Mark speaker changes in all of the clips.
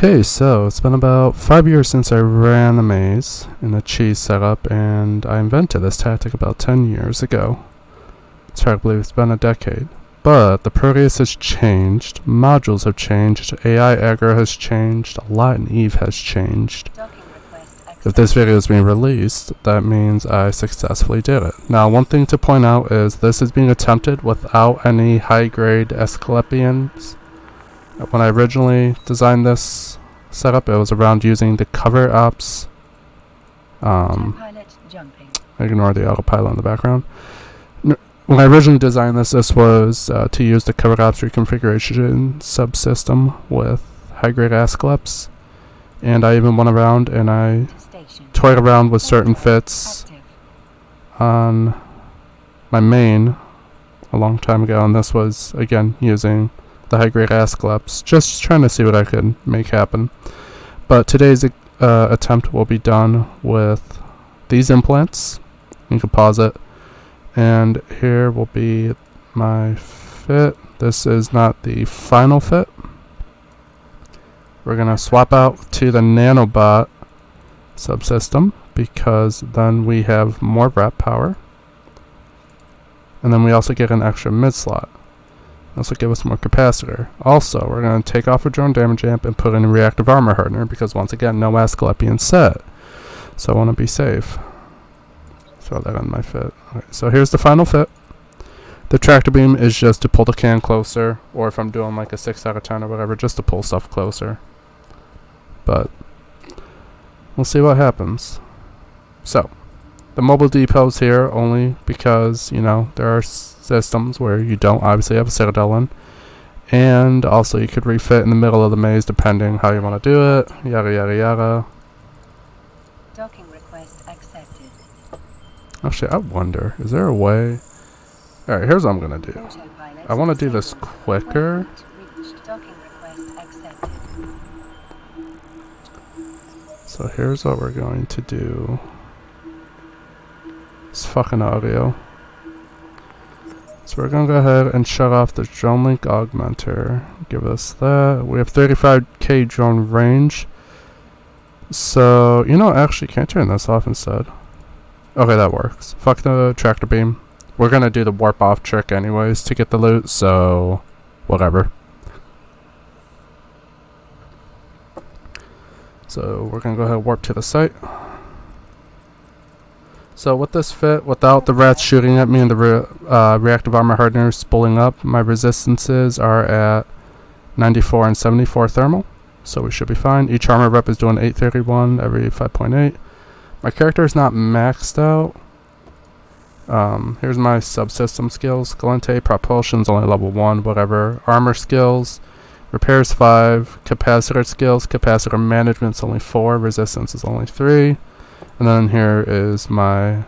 Speaker 1: Okay, so it's been about 5 years since I ran a maze in a cheese setup, and I invented this tactic about 10 years ago. It's hard to believe it's been a decade. But the Proteus has changed, modules have changed, AI aggro has changed, a lot in Eve has changed. If this video is being released, that means I successfully did it. Now, one thing to point out is this is being attempted without any high-grade Asclepians. When I originally designed this setup, it was around using the cover ops. Ignore the autopilot in the background. When I originally designed this, was to use the cover ops reconfiguration subsystem with high-grade Ascleps. And I even went around and I toyed around with certain fits on my main a long time ago, and this was, again, using the high-grade Ascleps, just trying to see what I could make happen. But today's attempt will be done with these implants in composite, and here will be my fit. This is not the final fit. We're going to swap out to the nanobot subsystem because then we have more rep power, and then we also get an extra mid slot. This will give us more capacitor. Also, we're going to take off a drone damage amp and put in a reactive armor hardener because, once again, no Asclepian set. So I want to be safe. Throw that on my fit. Okay, so here's the final fit. The tractor beam is just to pull the can closer, or if I'm doing like a 6 out of 10 or whatever, just to pull stuff closer. But we'll see what happens. So, the mobile depot's here only because, you know, there are systems where you don't obviously have a citadel in. And also you could refit in the middle of the maze depending how you want to do it. Yada yada yada.
Speaker 2: Docking request accepted.
Speaker 1: Actually, I wonder, is there a way? Alright, here's what I'm going to do. I want to do this quicker.
Speaker 2: Docking request accepted.
Speaker 1: So here's what we're going to do. It's fucking audio. So we're going to go ahead and shut off the drone link augmenter. Give us that. We have 35k drone range. So, you know, actually, can I turn this off instead? Okay, that works. Fuck the tractor beam. We're going to do the warp off trick anyways to get the loot, so whatever. So we're going to go ahead and warp to the site. So with this fit, without the rats shooting at me and the reactive armor hardener spooling up, my resistances are at 94 and 74 thermal. So we should be fine. Each armor rep is doing 831 every 5.8. My character is not maxed out. Here's my subsystem skills. Galente, propulsion's only level 1, whatever. Armor skills, repairs 5. Capacitor skills, capacitor management's only 4. Resistance is only 3. And then here is my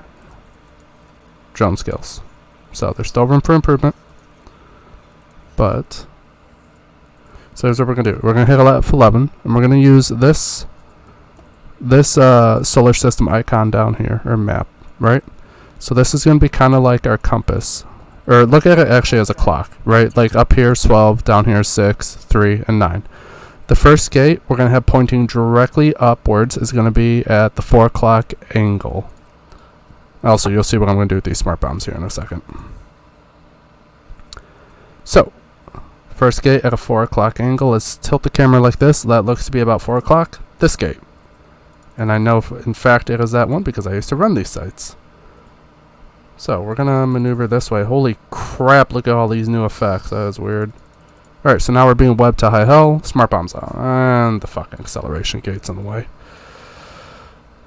Speaker 1: drone skills. So there's still room for improvement. But, so here's what we're going to do. We're going to hit F11, and we're going to use this solar system icon down here, or map, right? So this is going to be kind of like our compass. Or look at it actually as a clock, right? Like up here is 12, down here is 6, 3, and 9. The first gate we're going to have pointing directly upwards is going to be at the 4 o'clock angle. Also, you'll see what I'm going to do with these smart bombs here in a second. So, first gate at a 4 o'clock angle. Let's tilt the camera like this. That looks to be about 4 o'clock. This gate. And I know, in fact, it is that one because I used to run these sites. So, we're going to maneuver this way. Holy crap, look at all these new effects. That is weird. Alright, so now we're being webbed to high hell. Smart bombs on. And the fucking acceleration gate's in the way.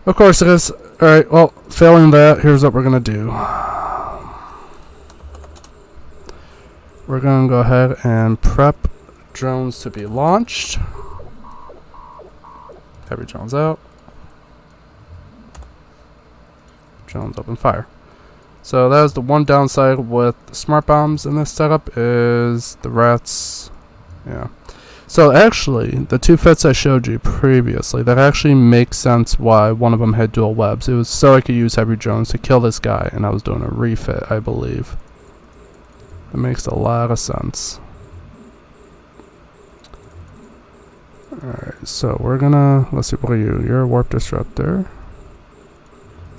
Speaker 1: Of course it is. Alright, well, failing that, here's what we're going to do. We're going to go ahead and prep drones to be launched. Heavy drones out. Drones open fire. So that is the one downside with smart bombs in this setup is the rats. Yeah. So actually, the two fits I showed you previously, that actually makes sense why one of them had dual webs. It was so I could use heavy drones to kill this guy, and I was doing a refit, I believe. It makes a lot of sense. Alright, so we're gonna, let's see, what are you? You're a warp disruptor.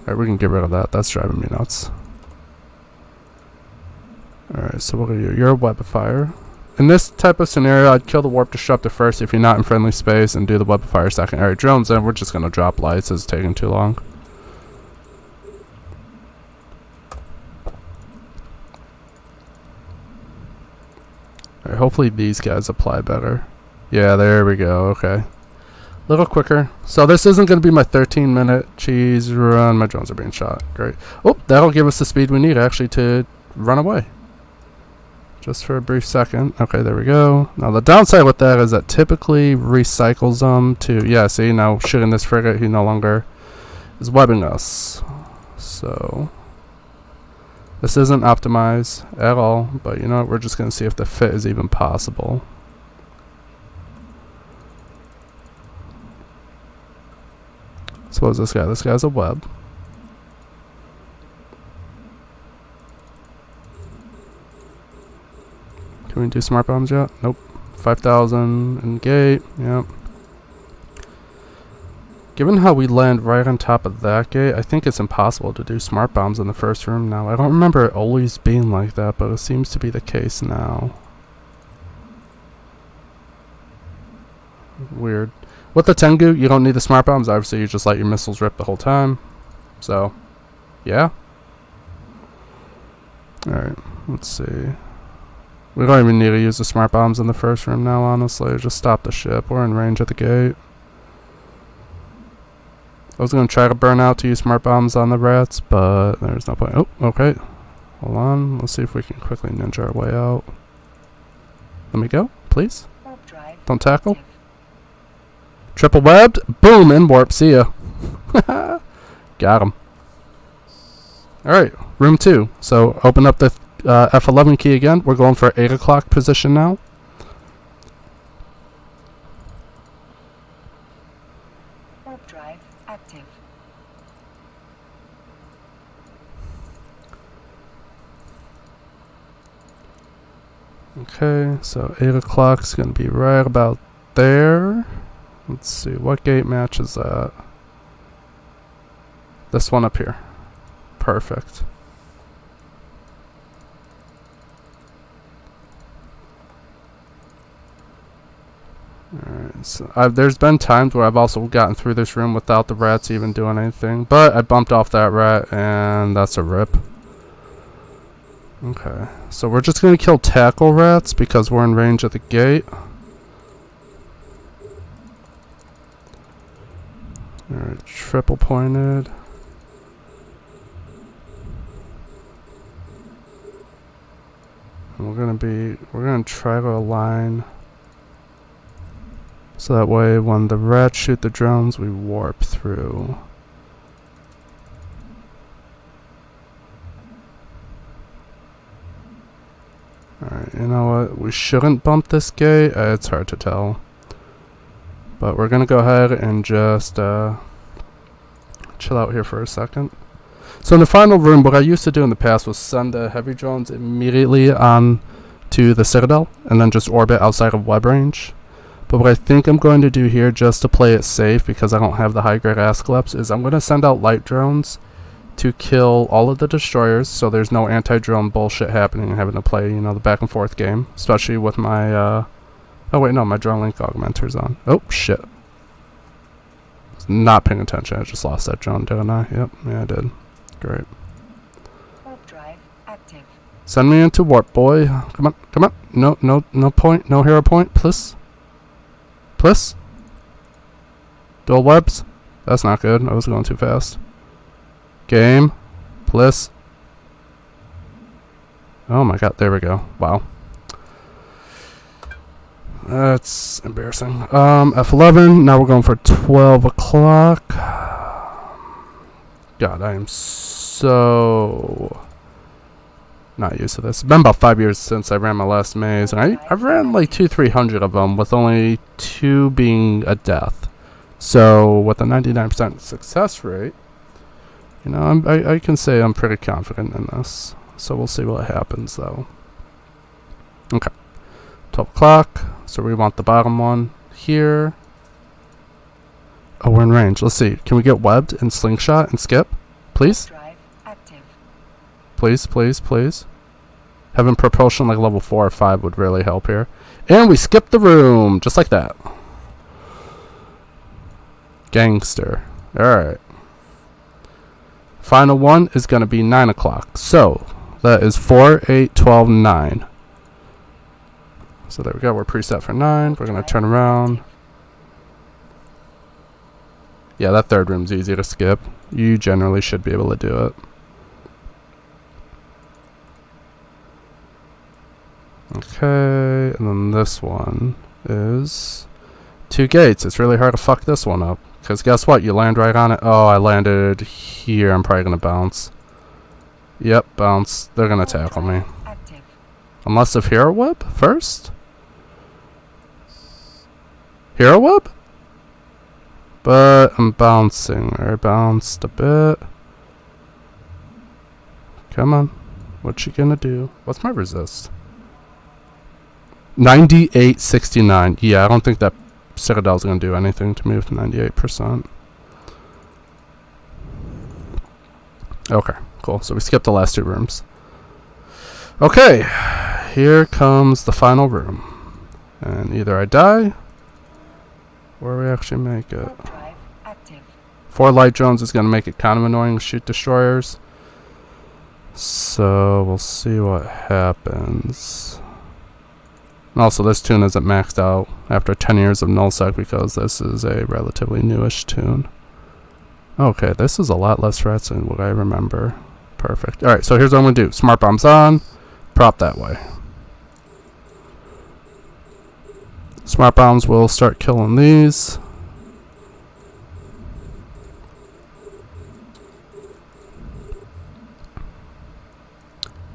Speaker 1: Alright, we can get rid of that. That's driving me nuts. Alright, so what are you? You're a web of fire. In this type of scenario, I'd kill the warp disruptor first if you're not in friendly space and do the web of fire second. Alright, drones in. We're just gonna drop lights. It's taking too long. Alright, hopefully these guys apply better. Yeah, there we go. Okay. A little quicker. So this isn't going to be my 13-minute cheese run. My drones are being shot. Great. Oh, that'll give us the speed we need actually to run away. Just for a brief second. Okay, there we go. Now the downside with that is that typically recycles them to... Yeah, see, now shooting this frigate, he no longer is webbing us. So... This isn't optimized at all, but you know what? We're just going to see if the fit is even possible. Suppose this guy. This guy's a web. Can we do smart bombs yet? Nope. 5,000 in gate. Yep. Given how we land right on top of that gate, I think it's impossible to do smart bombs in the first room now. I don't remember it always being like that, but it seems to be the case now. Weird. With the Tengu, you don't need the smart bombs. Obviously, you just let your missiles rip the whole time. So, yeah. Alright, let's see. We don't even need to use the smart bombs in the first room now, honestly. Just stop the ship. We're in range of the gate. I was going to try to burn out to use smart bombs on the rats, but there's no point. Oh, okay. Hold on. Let's see if we can quickly ninja our way out. Let me go, please. Don't tackle. Triple webbed. Boom, in warp. See ya. Got him. Alright, room 2. So open up the F11 key again. We're going for 8 o'clock position now.
Speaker 2: Warp drive active.
Speaker 1: Okay, so 8 o'clock's going to be right about there. Let's see, what gate matches that? This one up here. Perfect. Alright, so there's been times where I've also gotten through this room without the rats even doing anything, but I bumped off that rat and that's a rip. Okay, so we're just going to kill tackle rats because we're in range of the gate. Alright, triple pointed. And we're gonna try to align so that way when the rats shoot the drones we warp through. Alright, you know what? We shouldn't bump this gate. It's hard to tell. But we're going to go ahead and just chill out here for a second. So in the final room, what I used to do in the past was send the heavy drones immediately on to the Citadel and then just orbit outside of web range. But what I think I'm going to do here, just to play it safe because I don't have the high-grade Ascleps, is I'm going to send out light drones to kill all of the destroyers so there's no anti-drone bullshit happening and having to play, you know, the back and forth game. Especially with my, oh wait, no, my drone link augmenter's on. Oh, shit. Was not paying attention. I just lost that drone, didn't I? Yep, yeah, I did. Great.
Speaker 2: Warp drive active.
Speaker 1: Send me into warp, boy. Come on, come on. No point, no hero point, please. Please. Dual webs. That's not good. I was going too fast. Game. Please. Oh my god, there we go. Wow. That's embarrassing. F11. Now we're going for 12 o'clock. God, I am so not used to this. It's been about 5 years since I ran my last maze. And I've ran like 200-300 of them with only 2 being a death. So with a 99% success rate, you know, I can say I'm pretty confident in this. So we'll see what happens though. Okay. 12 o'clock. So we want the bottom one here. Oh, we're in range. Let's see. Can we get webbed and slingshot and skip? Please?
Speaker 2: Drive active.
Speaker 1: Please, please, please. Having propulsion like level 4 or 5 would really help here. And we skipped the room. Just like that. Gangster. Alright. Final one is going to be 9 o'clock. So, that is 4, 8, 12, 9. So there we go. We're preset for 9. We're going to turn around. Yeah, that third room's easy to skip. You generally should be able to do it. Okay, and then this one is 2 gates. It's really hard to fuck this one up. Because guess what? You land right on it. Oh, I landed here. I'm probably going to bounce. Yep, bounce. They're going to tackle me.
Speaker 2: Active.
Speaker 1: Unless of Hero Whip first? Hero Whip? But I'm bouncing. I bounced a bit. Come on. What you gonna do? What's my resist? 98.69. Yeah, I don't think that Citadel's gonna do anything to me with 98%. Okay, cool. So we skipped the last 2 rooms. Okay, here comes the final room. And either I die, or we actually make it.
Speaker 2: Drive active.
Speaker 1: 4 light drones is going to make it kind of annoying to shoot destroyers. So we'll see what happens. And also, this tune isn't maxed out after 10 years of nullsec because this is a relatively newish tune. Okay, this is a lot less threats than what I remember. Perfect. Alright, so here's what I'm going to do. Smart bombs on. Prop that way. Smart bombs will start killing these.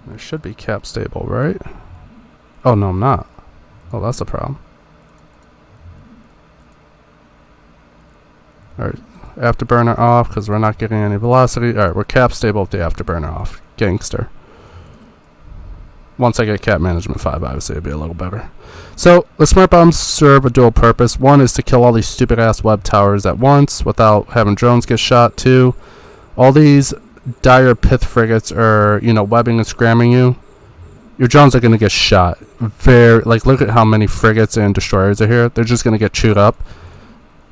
Speaker 1: There should be cap stable, right? Oh, no, I'm not. Oh, that's a problem. Alright, afterburner off because we're not getting any velocity. Alright, we're cap stable with the afterburner off. Gangster. Once I get cap management 5, obviously it'll be a little better. So, the smart bombs serve a dual purpose. One is to kill all these stupid ass web towers at once without having drones get shot. 2, all these dire pith frigates are, you know, webbing and scramming you. Your drones are going to get shot. Look at how many frigates and destroyers are here. They're just going to get chewed up.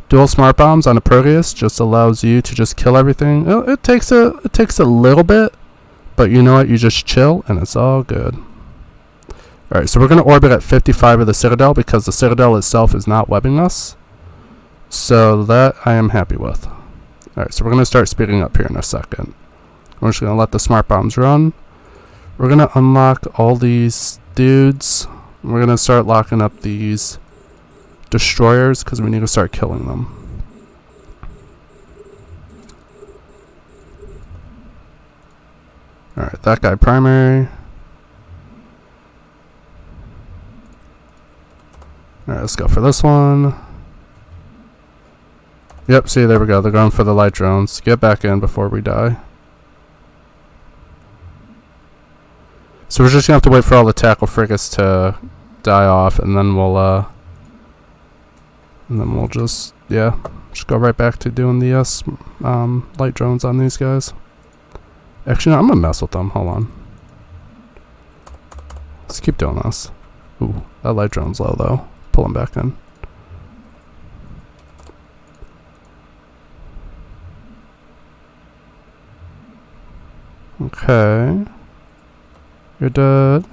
Speaker 1: Dual smart bombs on a Proteus just allows you to just kill everything. It takes a little bit, but you know what? You just chill and it's all good. Alright, so we're going to orbit at 55 of the Citadel because the Citadel itself is not webbing us. So that I am happy with. Alright, so we're going to start speeding up here in a second. We're just going to let the smart bombs run. We're going to unlock all these dudes. We're going to start locking up these destroyers because we need to start killing them. Alright, that guy primary. Alright, let's go for this one. Yep, see, there we go. They're going for the light drones. Get back in before we die. So we're just going to have to wait for all the tackle frigates to die off, and then we'll just go right back to doing the light drones on these guys. Actually, no, I'm going to mess with them. Hold on. Let's keep doing this. Ooh, that light drone's low, though. Pull them back in. Okay. You're dead.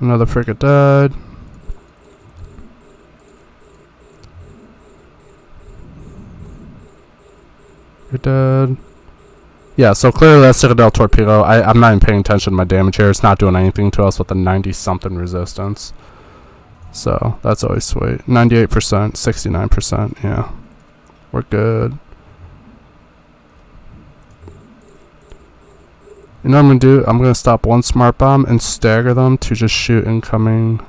Speaker 1: Another frigate died. You're dead. Yeah, so clearly that Citadel torpedo, I'm not even paying attention to my damage here. It's not doing anything to us with a 90-something resistance. So, that's always sweet. 98%, 69%, yeah. We're good. You know what I'm going to do? I'm going to stop one smart bomb and stagger them to just shoot incoming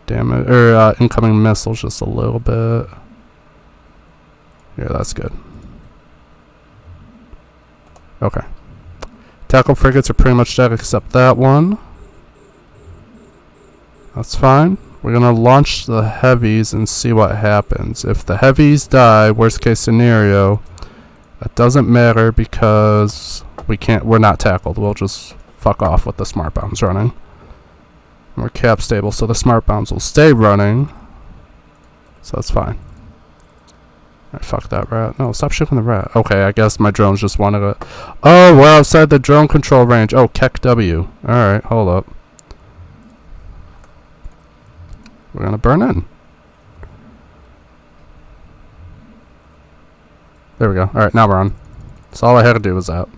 Speaker 1: damage, or incoming missiles just a little bit. Yeah, that's good. Okay. Tackle frigates are pretty much dead except that one. That's fine. We're gonna launch the heavies and see what happens. If the heavies die, worst case scenario, that doesn't matter because we're not tackled. We'll just fuck off with the smart bombs running. And we're cap stable, so the smart bombs will stay running. So that's fine. Alright, fuck that rat. No, stop shooting the rat. Okay, I guess my drones just wanted it. Oh, we're outside the drone control range. Oh, Keck W. Alright, hold up. We're gonna burn in. There we go. Alright, now we're on. So all I had to do was that.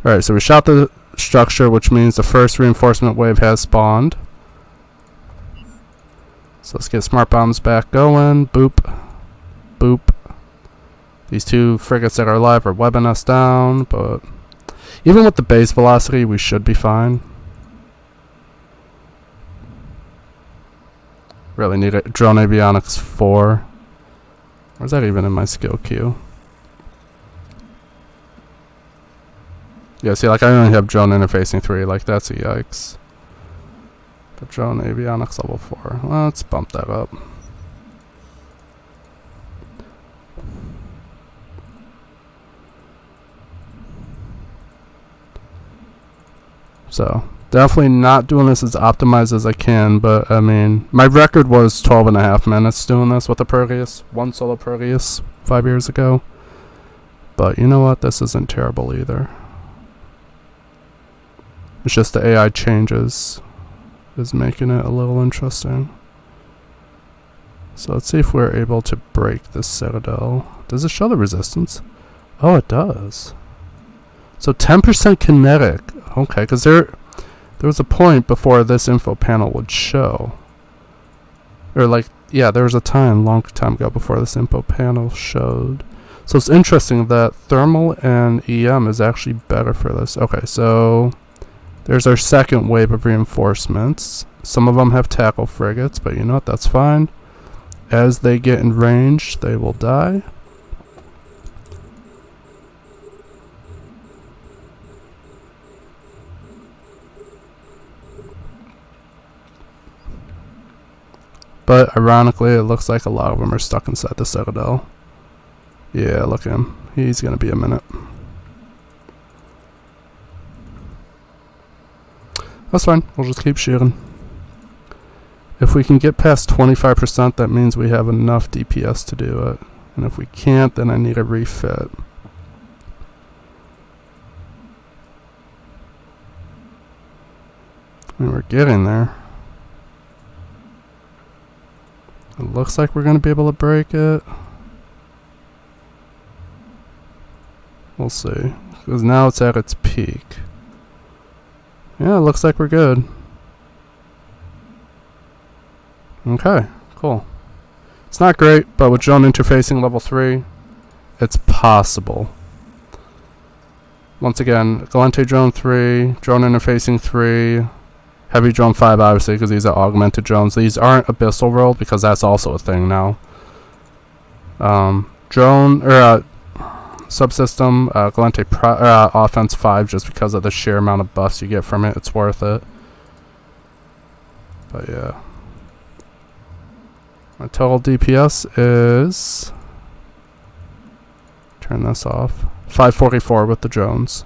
Speaker 1: Alright, so we shot the structure, which means the first reinforcement wave has spawned. So let's get smart bombs back going. Boop. Boop. These two frigates that are alive are webbing us down, but even with the base velocity, we should be fine. Really need it. Drone avionics 4. Where's that even in my skill queue? Yeah, see, like I only have drone interfacing 3. Like that's a yikes. But drone avionics level 4. Let's bump that up. So definitely not doing this as optimized as I can, but I mean, my record was 12.5 minutes doing this with the Proteus. One solo Proteus 5 years ago. But you know what? This isn't terrible either. It's just the AI changes is making it a little interesting. So let's see if we're able to break this citadel. Does it show the resistance? Oh, it does. So 10% kinetic. Okay, because there was a point before this info panel would show. Or like, yeah, there was a long time ago before this info panel showed. So it's interesting that thermal and EM is actually better for this. Okay, so there's our second wave of reinforcements. Some of them have tackle frigates, but you know what, that's fine. As they get in range, they will die. But ironically, it looks like a lot of them are stuck inside the citadel. Yeah, look at him. He's gonna be a minute. That's fine. We'll just keep shooting. If we can get past 25%, that means we have enough DPS to do it. And if we can't, then I need a refit. And we're getting there. It looks like we're going to be able to break it. We'll see. Because now it's at its peak. Yeah, it looks like we're good. Okay, cool. It's not great, but with drone interfacing level 3, it's possible. Once again, Galente drone 3, drone interfacing 3, heavy drone 5 obviously because these are augmented drones. These aren't abyssal world because that's also a thing now. Drone or subsystem Galente offense 5 just because of the sheer amount of buffs you get from it. It's worth it. But yeah. My total DPS is, turn this off, 544 with the drones.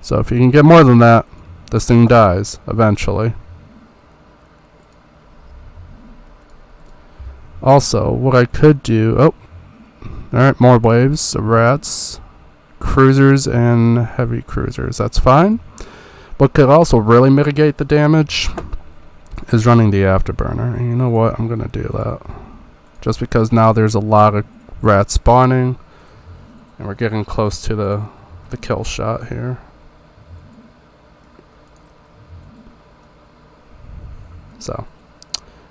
Speaker 1: So if you can get more than that, this thing dies eventually. Also, what I could do, oh, alright, more waves of rats, cruisers and heavy cruisers, that's fine. What could also really mitigate the damage is running the afterburner. And you know what? I'm going to do that. Just because now there's a lot of rats spawning. And we're getting close to the kill shot here. So,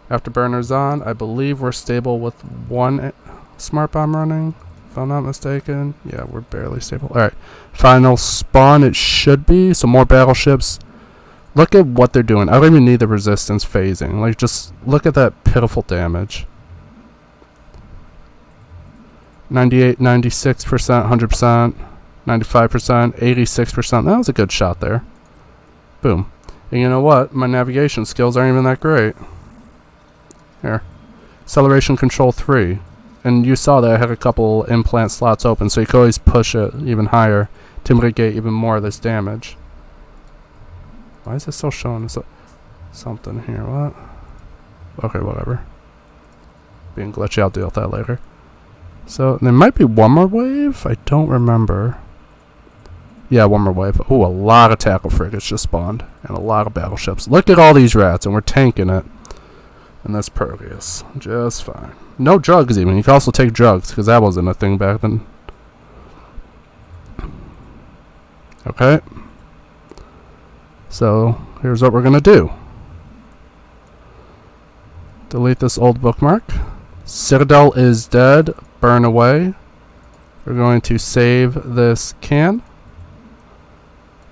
Speaker 1: afterburner's on. I believe we're stable with one smart bomb running. If I'm not mistaken. Yeah, we're barely stable. Alright. Final spawn it should be. So more battleships. Look at what they're doing. I don't even need the resistance phasing. Like, just look at that pitiful damage. 98, 96%, 100%, 95%, 86%. That was a good shot there. Boom. And you know what? My navigation skills aren't even that great. Here. Acceleration control 3. And you saw that I had a couple implant slots open, so you could always push it even higher to mitigate even more of this damage. Why is it still showing us something here? What? Okay, whatever. Being glitchy, I'll deal with that later. So, there might be one more wave? I don't remember. Yeah, one more wave. Oh, a lot of tackle frigates just spawned. And a lot of battleships. Look at all these rats, and we're tanking it. And that's Proteus. Just fine. No drugs, even. You can also take drugs, because that wasn't a thing back then. Okay. So, here's what we're going to do. Delete this old bookmark. Citadel is dead. Burn away. We're going to save this can.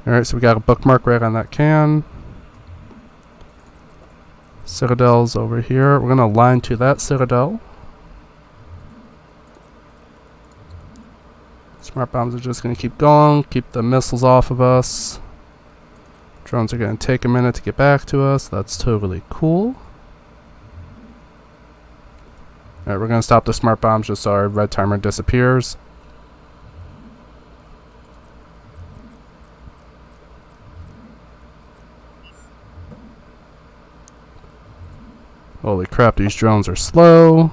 Speaker 1: Alright, so we got a bookmark right on that can. Citadel's over here. We're going to align to that citadel. Smart bombs are just going to keep going. Keep the missiles off of us. Drones are going to take a minute to get back to us. That's totally cool. Alright, we're going to stop the smart bombs just so our red timer disappears. Holy crap, these drones are slow.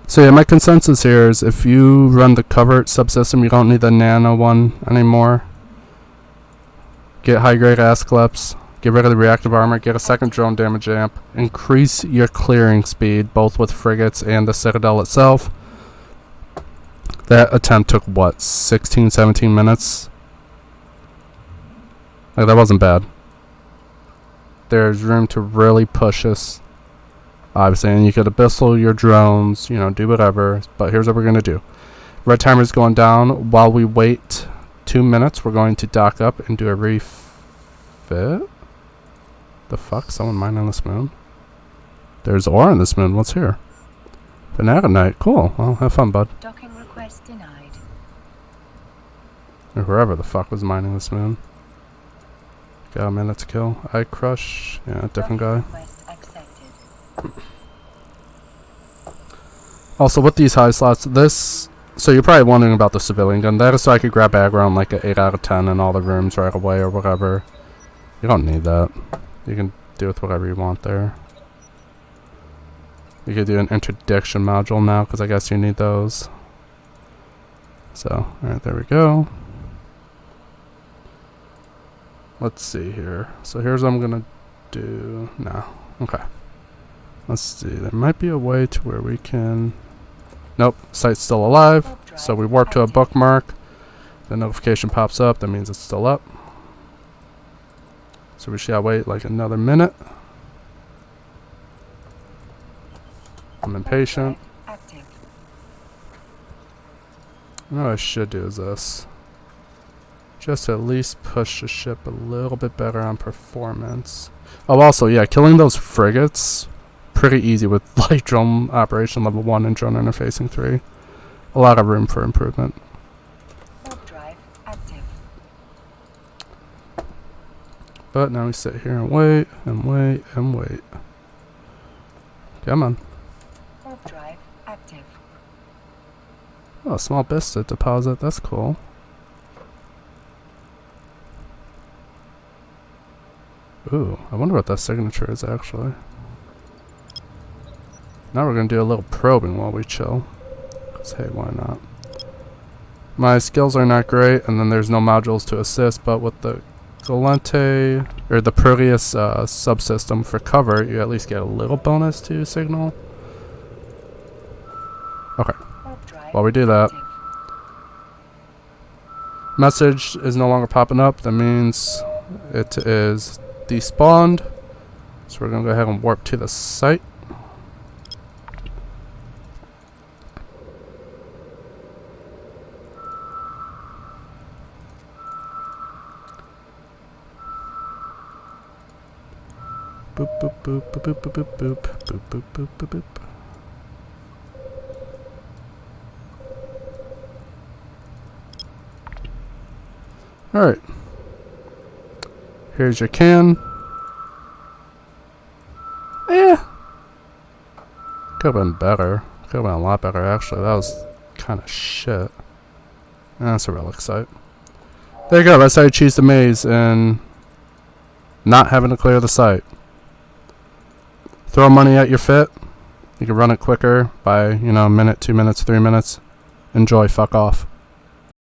Speaker 1: So yeah, my consensus here is if you run the covert subsystem, you don't need the nano one anymore. Get high-grade Ascleps. Get rid of the reactive armor, get a second drone damage amp, increase your clearing speed, both with frigates and the Citadel itself. That attempt took, what, 16, 17 minutes? Like, that wasn't bad. There's room to really push this, obviously, and you could abyssal your drones, you know, do whatever, but here's what we're going to do. Red timer's going down. While we wait 2 minutes, we're going to dock up and do a refit. The fuck? Someone mining this moon? There's ore on this moon. What's here? Vanagonite. Cool. Well, have fun, bud.
Speaker 2: Docking request denied.
Speaker 1: Or whoever the fuck was mining this moon. Got a minute to kill. Eye Crush. Yeah, different guy.
Speaker 2: Request accepted.
Speaker 1: Also, with these high slots, this... So you're probably wondering about the civilian gun. That is so I could grab aggro on like an 8 out of 10 in all the rooms right away or whatever. You don't need that. You can do with whatever you want there. You could do an interdiction module now, because I guess you need those. So, alright, there we go. Let's see here. So here's what I'm gonna do. No. Okay. Let's see. There might be a way to where we can... Nope. Site's still alive. So we warp to a bookmark. The notification pops up. That means it's still up. So we should wait like another minute. I'm impatient.
Speaker 2: Active.
Speaker 1: What I should do is this. Just to at least push the ship a little bit better on performance. Oh, also, yeah, killing those frigates, pretty easy with light drone operation level 1 and drone interfacing 3. A lot of room for improvement.
Speaker 2: Warp drive active.
Speaker 1: But now we sit here and wait, and wait, and wait. Come on.
Speaker 2: Warp drive active.
Speaker 1: Oh, a small biscuit deposit, that's cool. Ooh, I wonder what that signature is actually. Now we're gonna do a little probing while we chill. 'Cause hey, why not? My skills are not great, and then there's no modules to assist, but with the Galente, or the Proteus subsystem for cover, you at least get a little bonus to signal. Okay, while we do that, message is no longer popping up. That means it is despawned. So we're gonna go ahead and warp to the site. Boop boop boop boop boop boop boop boop boop boop boop boop. Alright. Here's your can. Could have been better. Could have been a lot better, actually. That was kind of shit. That's a relic site. There you go. That's how you cheese the maze and not having to clear the site. Throw money at your fit. You can run it quicker by, a minute, 2 minutes, 3 minutes. Enjoy. Fuck off.